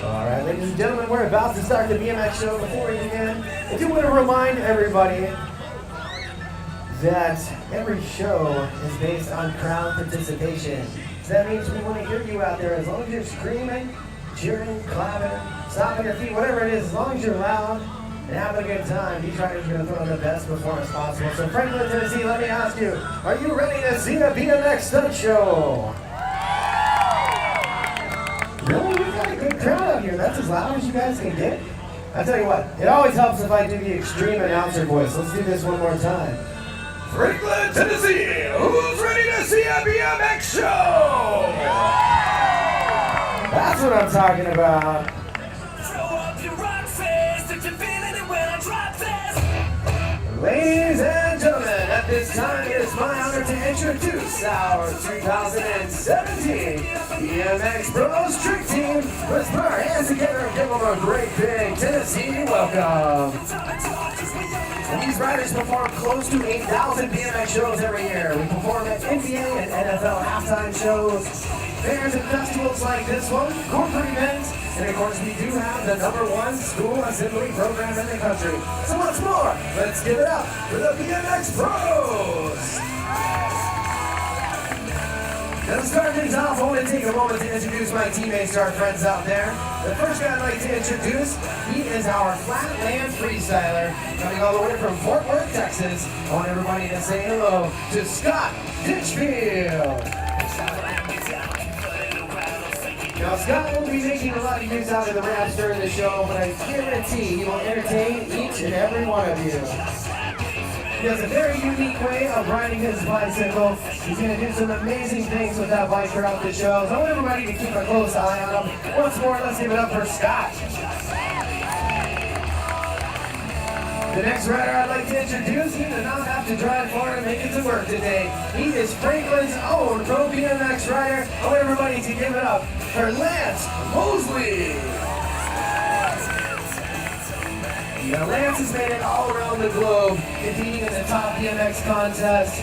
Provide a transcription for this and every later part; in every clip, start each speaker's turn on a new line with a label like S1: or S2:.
S1: Alright, ladies and gentlemen, we're about to start the BMX show. Before we begin, I do want to remind everybody that every show is based on crowd participation. So that means we want to hear you out there. As long as you're screaming, cheering, clapping, stomping your feet, whatever it is, as long as you're loud and having a good time, these riders are going to throw the best performance possible. So Franklin, Tennessee, let me ask you, are you ready to see a BMX stunt show? Really? We've got a good crowd out here. That's as loud as you guys can get. I'll tell you what, it always helps if I do the extreme announcer voice. Let's do this one more time. Franklin, Tennessee, who's ready to see a BMX show? That's what I'm talking about. Throw up your rock fist if you're feeling it when I drop this. Ladies and gentlemen, at this time it is my honor to introduce our 2017 BMX Bros Trick Team. Let's put our hands together and give them a great big Tennessee welcome. And these riders perform close to 8,000 BMX shows every year. We perform at NBA and NFL halftime shows, fairs and festivals like this one, corporate events, and of course we do have the #1 school assembly program in the country. So what's more, let's give it up for the BMX Pros! Now to start things off, I want to take a moment to introduce my teammates to our friends out there. The first guy I'd like to introduce, he is our flatland freestyler, coming all the way from Fort Worth, Texas. I want everybody to say hello to Scott Ditchfield. Now Scott will be making a lot of use out of the raps during the show, but I guarantee he will entertain each and every one of you. He has a very unique way of riding his bicycle. He's going to do some amazing things with that bike throughout the show. So I want everybody to keep a close eye on him. Once more, let's give it up for Scott. The next rider I'd like to introduce, he does not have to drive far to make it to work today. He is Franklin's own pro BMX rider. I want everybody to give it up for Lance Mosley. Now Lance has made it all around the globe, competing in the top BMX contest.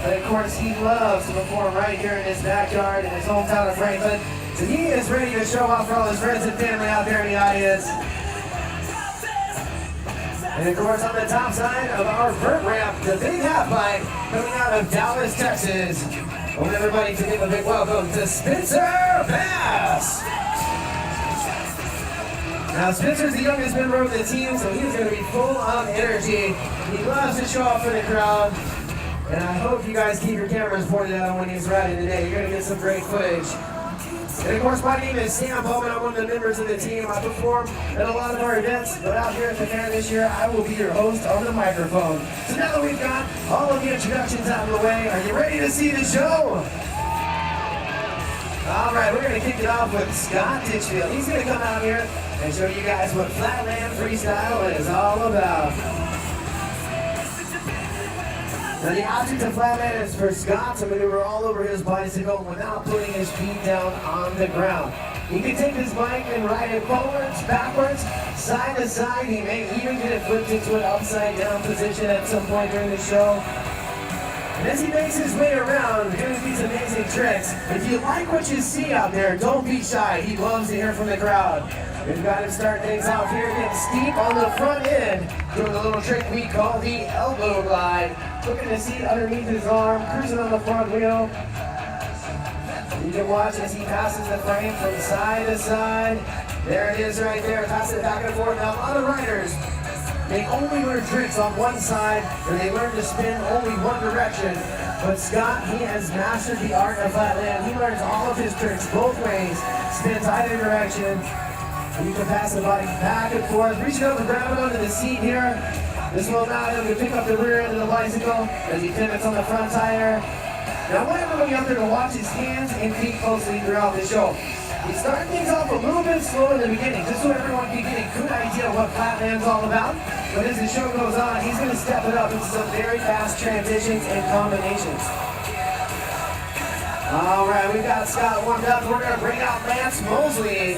S1: And of course, he loves to perform right here in his backyard in his hometown of Franklin. So he is ready to show off for all his friends and family out there in the audience. And of course, on the top side of our vert ramp, the big half pipe coming out of Dallas, Texas. I want everybody to give a big welcome to Spencer Bass. Now Spencer's the youngest member of the team, so he's going to be full of energy. He loves to show off for the crowd. And I hope you guys keep your cameras pointed at him when he's riding today. You're going to get some great footage. And of course, my name is Sam Bowman. I'm one of the members of the team. I perform at a lot of our events, but out here at the fair this year, I will be your host over the microphone. So now that we've got all of the introductions out of the way, are you ready to see the show? All right, we're going to kick it off with Scott Ditchfield. He's going to come out here and show you guys what flatland freestyle is all about. Now the object of flatland is for Scott to maneuver all over his bicycle without putting his feet down on the ground. He can take his bike and ride it forwards, backwards, side to side. He may even get it flipped into an upside down position at some point during the show. And as he makes his way around doing these amazing tricks, if you like what you see out there, don't be shy. He loves to hear from the crowd. We've got him start things off here, getting steep on the front end, doing a little trick we call the elbow glide. Looking to see underneath his arm, cruising on the front wheel. You can watch as he passes the frame from side to side. There it is right there, passing it back and forth. Now a lot of riders, they only learn tricks on one side, or they learn to spin only one direction. But Scott, he has mastered the art of flatland. He learns all of his tricks both ways, spins either direction. You can pass the body back and forth, reach it up and grab it onto the seat here. This will allow him to pick up the rear end of the bicycle as he pivots on the front tire. Now I want everybody out there to watch his hands and feet closely throughout the show. We start things off a little bit slow in the beginning, just so everyone can get a good idea of what flatland's all about. But as the show goes on, he's going to step it up into some very fast transitions and combinations. All right, we've got Scott warmed up. We're going to bring out Lance Mosley.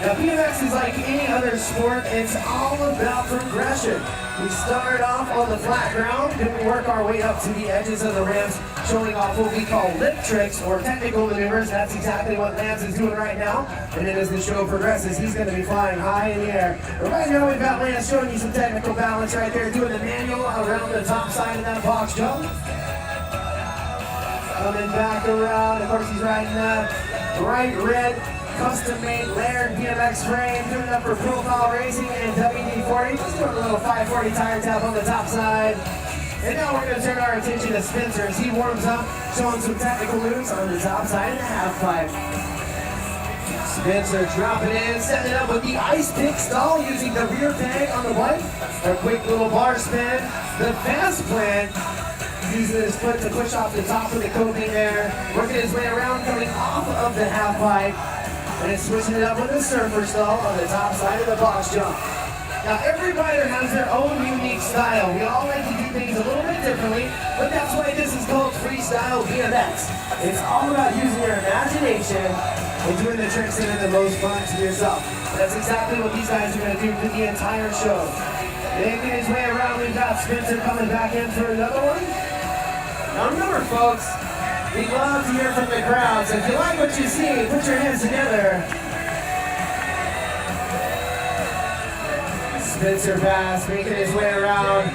S1: Now BMX is like any other sport, it's all about progression. We started off on the flat ground, then we work our way up to the edges of the ramps, showing off what we call lip tricks or technical maneuvers. That's exactly what Lance is doing right now. And then as the show progresses, he's going to be flying high in the air. But right now we've got Lance showing you some technical balance right there, doing the manual around the top side of that box jump. Coming back around, of course he's riding that bright red custom-made layered BMX frame, doing it up for profile racing and WD-40. Just doing a little 540 tire tap on the top side. And now we're going to turn our attention to Spencer as he warms up, showing some technical moves on the top side of the half pipe. Spencer dropping in, setting it up with the ice pick stall using the rear peg on the bike. A quick little bar spin. The fast plan, using his foot to push off the top of the coping there, working his way around, coming off of the half pipe. And it's switching it up with a surfer stall on the top side of the box jump. Now every rider has their own unique style. We all like to do things a little bit differently, but that's why this is called freestyle BMX. It's all about using your imagination and doing the tricks that are the most fun to yourself. That's exactly what these guys are going to do for the entire show. Making his way around, we've got Spencer coming back in for another one. Now remember folks, we love to hear from the crowd, so if you like what you see, put your hands together. Spencer Bass making his way around.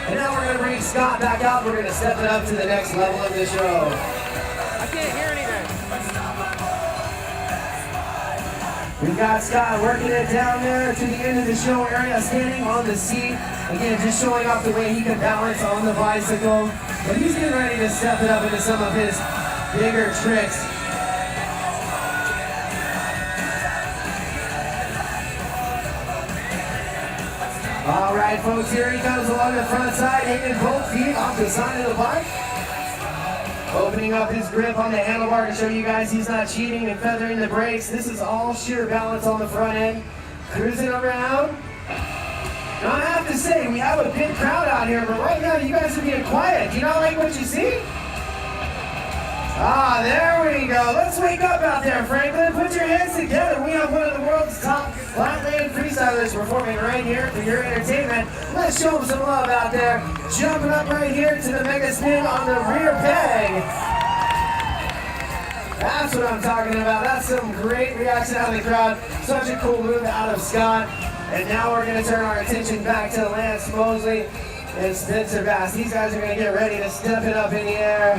S1: And now we're going to bring Scott back out. We're going to step it up to the next level of the show.
S2: I can't hear anything.
S1: We've got Scott working it down there to the end of the show area, standing on the seat. Again, just showing off the way he can balance on the bicycle. But he's getting ready to step it up into some of his bigger tricks. All right, folks, here he comes along the front side, hanging both feet off the side of the bike. Opening up his grip on the handlebar to show you guys he's not cheating and feathering the brakes. This is all sheer balance on the front end. Cruising around. Now I have to say, we have a big crowd out here, but right now you guys are being quiet. Do you not like what you see? Ah, there we go. Let's wake up out there, Franklin. Put your hands together. We have one of the world's top flatland freestylers performing right here for your entertainment. Let's show them some love out there. Jumping up right here to the mega spin on the rear peg. That's what I'm talking about. That's some great reaction out of the crowd. Such a cool move out of Scott. And now we're going to turn our attention back to Lance Mosley and Spencer Bass. These guys are going to get ready to step it up in the air.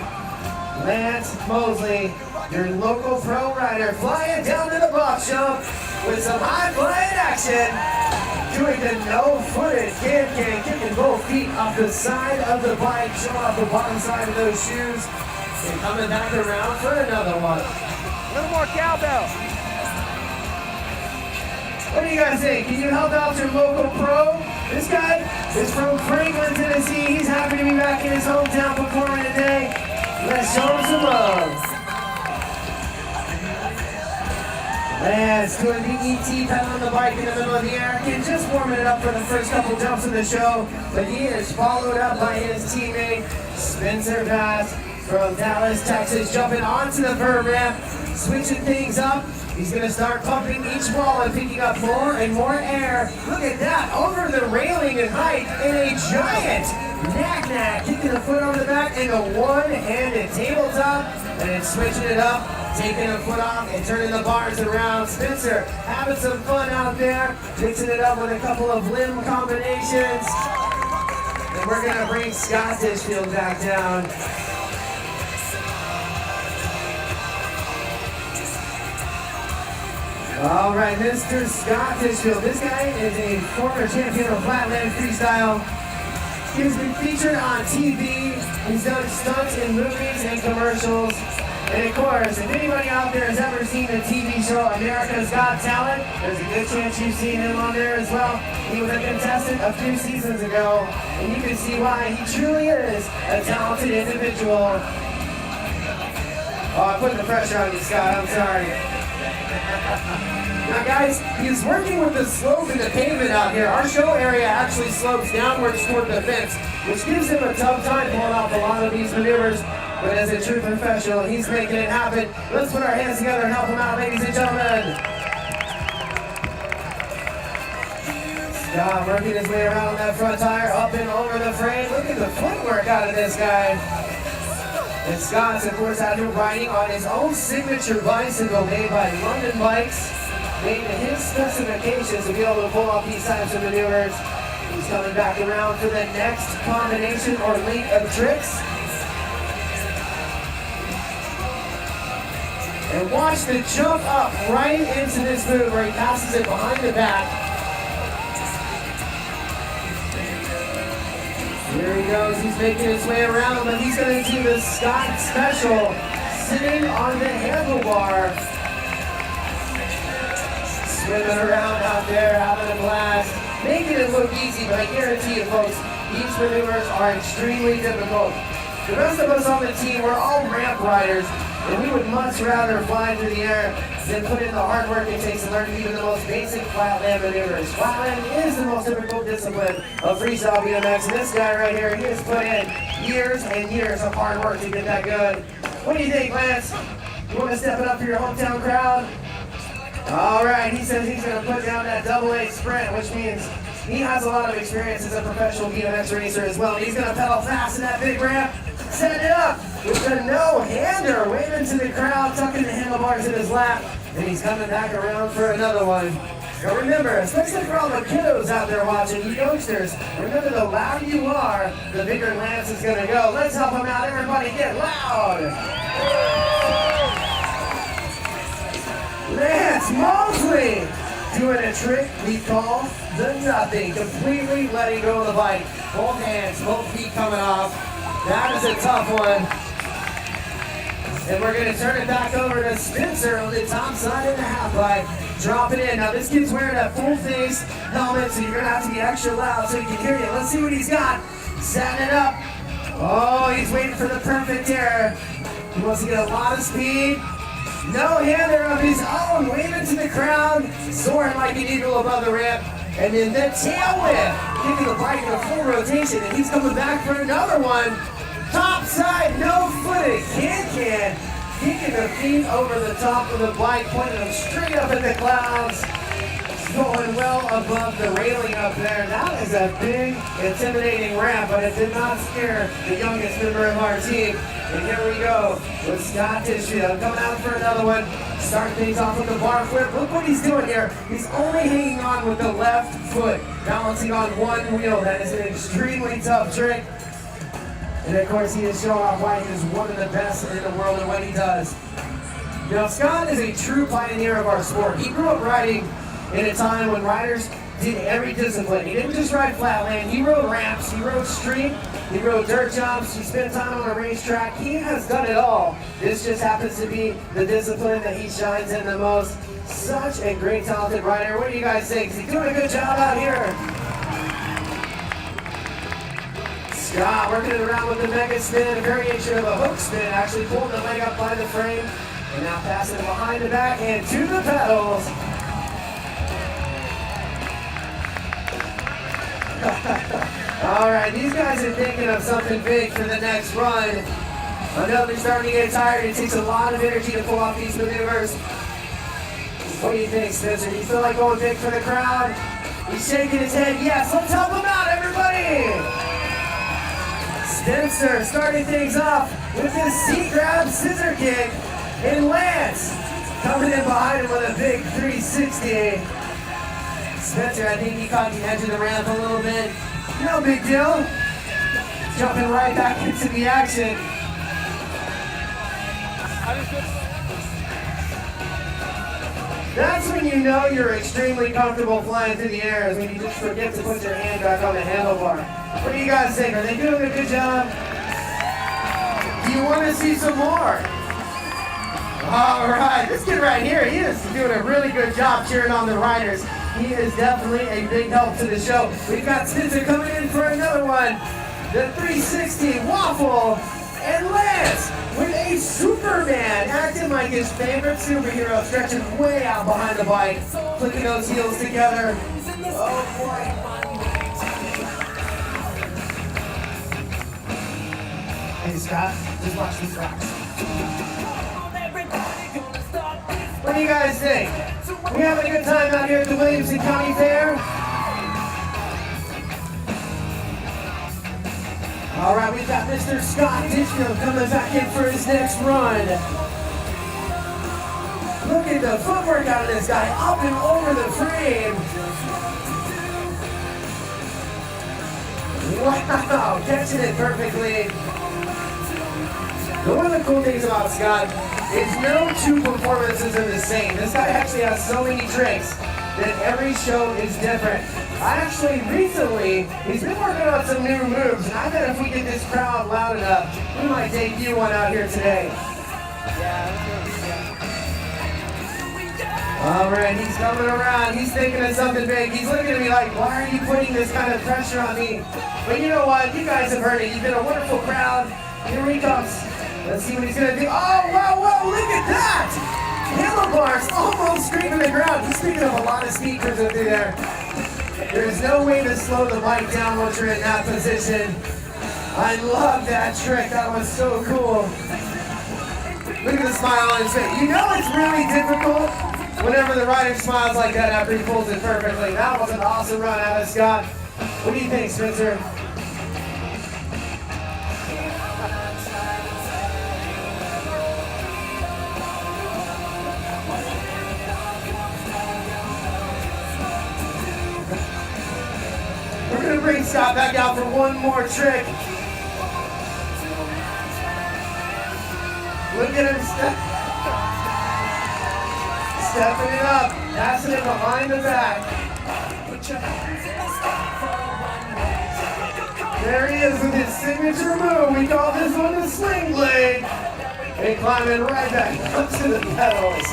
S1: Lance Mosley, your local pro rider, flying down to the box jump with some high-flying action. Doing the no-footed can, kicking both feet off the side of the bike, showing off the bottom side of those shoes. And coming back around for another one.
S2: A little more cowbell.
S1: What do you guys think? Can you help out your local pro? This guy is from Franklin, Tennessee. He's happy to be back in his hometown performing today. Let's show him some love. Lance doing the ET pedal on the bike in the middle of the air. Again, just warming it up for the first couple jumps of the show. But he is followed up by his teammate, Spencer Bass from Dallas, Texas, jumping onto the vert ramp, switching things up. He's going to start pumping each wall and picking up more and more air. Look at that, over the railing in height in a giant knack-knack, kicking a foot on the back and a one-handed tabletop, and then switching it up, taking a foot off and turning the bars around. Spencer having some fun out there, mixing it up with a couple of limb combinations. And we're going to bring Scott Dishfield back down. All right, Mr. Scott Dishfield. This guy is a former champion of flatland freestyle. He's been featured on TV. He's done stunts in movies and commercials. And of course, if anybody out there has ever seen the TV show America's Got Talent, there's a good chance you've seen him on there as well. He was a contestant a few seasons ago, and you can see why he truly is a talented individual. Oh, I'm putting the pressure on you, Scott. I'm sorry. Now guys, he's working with the slope and the pavement out here. Our show area actually slopes downwards toward the fence, which gives him a tough time pulling off a lot of these maneuvers. But as a true professional, he's making it happen. Let's put our hands together and help him out, ladies and gentlemen. Scott working his way around on that front tire, up and over the frame. Look at the footwork out of this guy. And Scott's, of course, out here riding on his own signature bicycle made by London Bikes, made to his specifications to be able to pull off these types of maneuvers. He's coming back around for the next combination or link of tricks. And watch the jump up right into this move where he passes it behind the back. Here he goes, he's making his way around, but he's going to do the Scott special, sitting on the handlebar. Swimming around out there, having a blast, making it look easy, but I guarantee you folks, these maneuvers are extremely difficult. The rest of us on the team, we're all ramp riders, and we would much rather fly through the air than put in the hard work it takes to learn even the most basic flatland maneuvers. Flatland is the most difficult discipline of freestyle BMX, and this guy right here, he has put in years and years of hard work to get that good. What do you think, Lance? You want to step it up for your hometown crowd? All right, he says he's going to put down that double-A sprint, which means he has a lot of experience as a professional BMX racer as well. He's going to pedal fast in that big ramp, set it up with the no-hander, waving to the crowd, tucking the handlebars in his lap, and he's coming back around for another one. Now remember, especially for all the kiddos out there watching, you youngsters, remember the louder you are, the bigger Lance is going to go. Let's help him out. Everybody get loud. Lance Mosley doing a trick we call the nothing, completely letting go of the bike. Both hands, both feet coming off. That is a tough one. And we're going to turn it back over to Spencer on the top side of the half pipe. Drop it in. Now this kid's wearing a full face helmet, so you're going to have to be extra loud so he can hear you. Let's see what he's got. Setting it up. Oh, he's waiting for the perfect air. He wants to get a lot of speed. No-hander of his own, waving to the crowd, soaring like an eagle above the ramp. And then the tail whip, giving the bike a full rotation, and he's coming back for another one. Top side, no footing, can, kicking the feet over the top of the bike, pointing them straight up in the clouds. Going well above the railing up there. That is a big, intimidating ramp, but it did not scare the youngest member of our team. And here we go with Scott Tishiel coming out for another one. Start things off with the bar flip. Look what he's doing here. He's only hanging on with the left foot, balancing on one wheel. That is an extremely tough trick. And of course, he is showing off why he is one of the best in the world at what he does. Now, Scott is a true pioneer of our sport. He grew up riding in a time when riders did every discipline. He didn't just ride flatland, he rode ramps, he rode street, he rode dirt jumps, he spent time on a racetrack. He has done it all. This just happens to be the discipline that he shines in the most. Such a great, talented rider. What do you guys think? Is he doing a good job out here? Scott working it around with the mega spin, a variation of a hook spin, actually pulling the leg up by the frame, and now passing it behind the back and to the pedals. All right, these guys are thinking of something big for the next run. I know they're starting to get tired. It takes a lot of energy to pull off these maneuvers. What do you think, Spencer? Do you feel like going big for the crowd? He's shaking his head. Yes, let's help him out, everybody. Spencer starting things off with his seat grab scissor kick. And Lance coming in behind him with a big 360. Spencer, I think he caught the edge of the ramp a little bit. No big deal. Jumping right back into the action. That's when you know you're extremely comfortable flying through the air, is when you just forget to put your hand back on the handlebar. What do you guys think? Are they doing a good job? Do you want to see some more? All right, this kid right here, he is doing a really good job cheering on the riders. He is definitely a big help to the show. We've got Spencer coming in for another one. The 360 waffle. And Lance with a Superman, acting like his favorite superhero, stretching way out behind the bike, flicking those heels together. Oh boy. Hey Scott, just watch these rocks. What do you guys think? We having a good time out here at the Williamson County Fair? we've got Mr. Scott Ditchfield coming back in for his next run. Look at the footwork out of this guy, up and over the frame. Wow, catching it perfectly. One of the cool things about Scott is no two performances are the same. This guy actually has so many tricks that every show is different. Recently, he's been working on some new moves, and I bet if we get this crowd loud enough, we might debut one out here today. All right, he's coming around. He's thinking of something big. He's looking at me like, why are you putting this kind of pressure on me? But you know what? You guys have heard it. You've been a wonderful crowd. Here he comes. Let's see what he's going to do. Oh, wow, look at that! Handlebars almost scraping the ground. He's picking up a lot of speed cruising through there. There's no way to slow the bike down once you're in that position. I love that trick. That was so cool. Look at the smile on his face. You know it's really difficult whenever the rider smiles like that after he pulls it perfectly. That was an awesome run out of Scott. What do you think, Spencer? We're going to bring Scott back out for one more trick. Look at him stepping it up, passing it behind the back. There he is with his signature move. We call this one the sling blade. And climbing right back up to the pedals.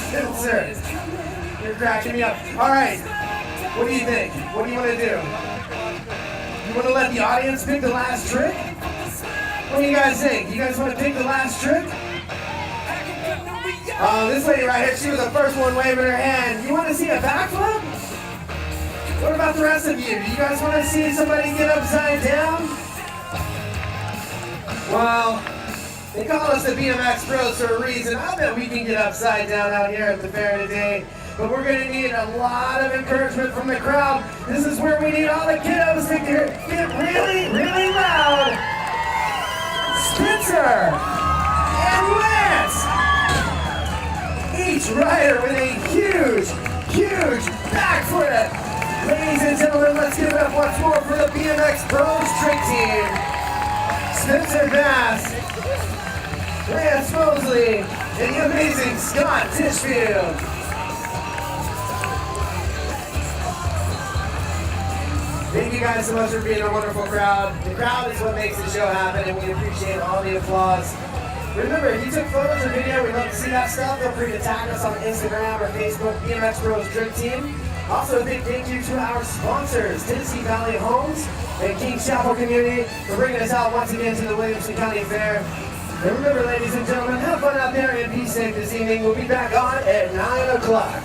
S1: Spencer, you're cracking me up. All right, what do you think? What do you want to do? You want to let the audience pick the last trick? What do you guys think? You guys want to pick the last trick? This lady right here, she was the first one waving her hand. You want to see a backflip? What about the rest of you? Do you guys want to see somebody get upside down? Well, they call us the BMX Pros for a reason. I bet we can get upside down out here at the fair today. But we're going to need a lot of encouragement from the crowd. This is where we need all the kiddos to get really, really loud. Spencer and Lance. Each rider with a huge, huge backflip. Ladies and gentlemen, let's give it up once more for the BMX Pros trick team. Spencer Bass, Lance Mosley, and the amazing Scott Ditchfield. Thank you guys so much for being a wonderful crowd. The crowd is what makes the show happen, and we appreciate all the applause. Remember, if you took photos or video, we'd love to see that stuff. Feel free to tag us on Instagram or Facebook, BMX Pros Trick Team. Also, a big thank you to our sponsors, Tennessee Valley Homes and Kings Chapel Community, for bringing us out once again to the Williamson County Fair. And remember, ladies and gentlemen, have fun out there and be safe this evening. We'll be back on at 9 o'clock.